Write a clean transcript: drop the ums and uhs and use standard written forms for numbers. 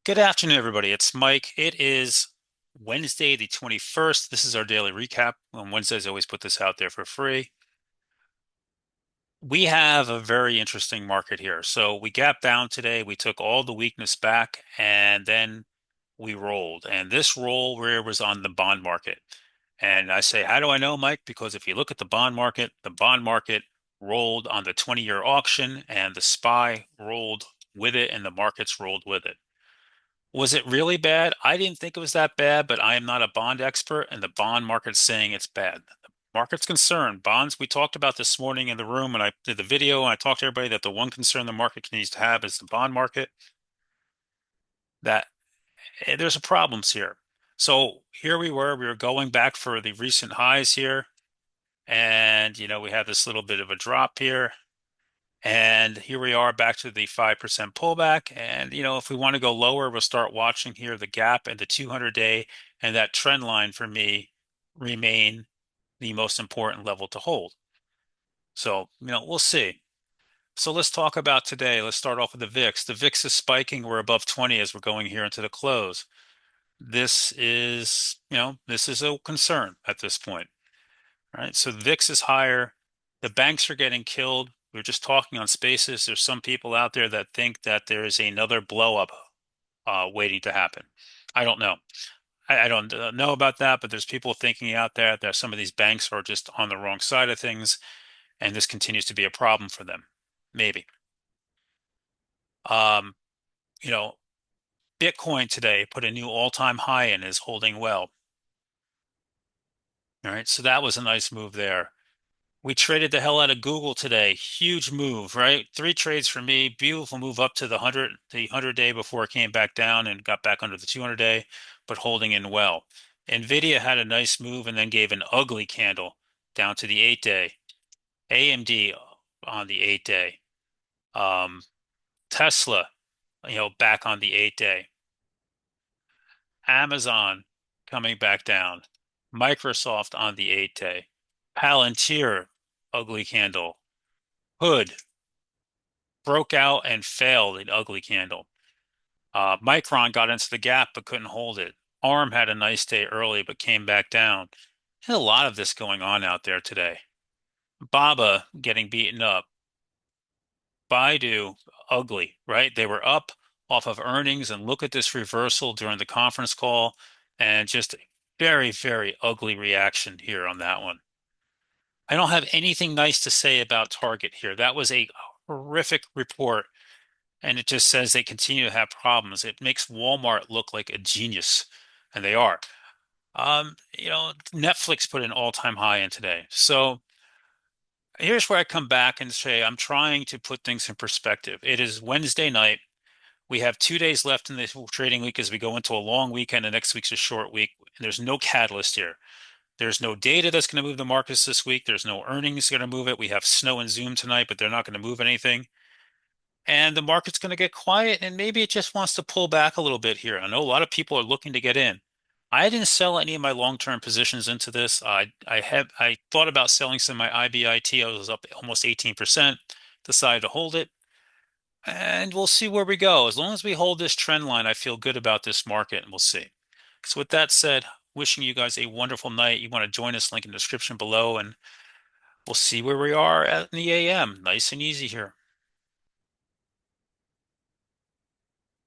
Good afternoon, everybody. It's Mike. It is Wednesday, the 21st. This is our daily recap. On Wednesdays, I always put this out there for free. We have a very interesting market here. So we gapped down today. We took all the weakness back and then we rolled. And this roll where was on the bond market. And I say, how do I know, Mike? Because if you look at the bond market rolled on the 20-year auction and the SPY rolled with it and the markets rolled with it. Was it really bad? I didn't think it was that bad, but I am not a bond expert, and the bond market's saying it's bad. The market's concerned. Bonds, we talked about this morning in the room, and I did the video, and I talked to everybody that the one concern the market needs to have is the bond market, that there's a problems here. So here we were going back for the recent highs here, and we have this little bit of a drop here. And here we are back to the 5% pullback. And, if we want to go lower, we'll start watching here the gap and the 200-day and that trend line for me remain the most important level to hold. So, we'll see. So let's talk about today. Let's start off with the VIX. The VIX is spiking. We're above 20 as we're going here into the close. This is a concern at this point. Right? So the VIX is higher. The banks are getting killed. We were just talking on Spaces. There's some people out there that think that there is another blow up waiting to happen. I don't know. I don't know about that, but there's people thinking out there that some of these banks are just on the wrong side of things, and this continues to be a problem for them. Maybe. Um, you know, Bitcoin today put a new all-time high and is holding well. All right, so that was a nice move there. We traded the hell out of Google today. Huge move, right? Three trades for me. Beautiful move up to the 100 day before it came back down and got back under the 200 day, but holding in well. Nvidia had a nice move and then gave an ugly candle down to the 8 day. AMD on the 8 day. Um, Tesla, back on the 8 day. Amazon coming back down. Microsoft on the 8 day. Palantir, ugly candle. Hood broke out and failed an ugly candle. Micron got into the gap but couldn't hold it. ARM had a nice day early but came back down. There's a lot of this going on out there today. Baba getting beaten up. Baidu, ugly, right? They were up off of earnings, and look at this reversal during the conference call, and just very, very ugly reaction here on that one. I don't have anything nice to say about Target here. That was a horrific report, and it just says they continue to have problems. It makes Walmart look like a genius, and they are. Netflix put an all-time high in today. So here's where I come back and say I'm trying to put things in perspective. It is Wednesday night. We have 2 days left in this trading week as we go into a long weekend, and next week's a short week. And there's no catalyst here. There's no data that's going to move the markets this week. There's no earnings going to move it. We have Snow and Zoom tonight, but they're not going to move anything. And the market's going to get quiet, and maybe it just wants to pull back a little bit here. I know a lot of people are looking to get in. I didn't sell any of my long-term positions into this. I thought about selling some of my IBIT. I was up almost 18%, decided to hold it, and we'll see where we go. As long as we hold this trend line, I feel good about this market, and we'll see. So with that said, wishing you guys a wonderful night. You want to join us, link in the description below, and we'll see where we are at in the AM. Nice and easy here.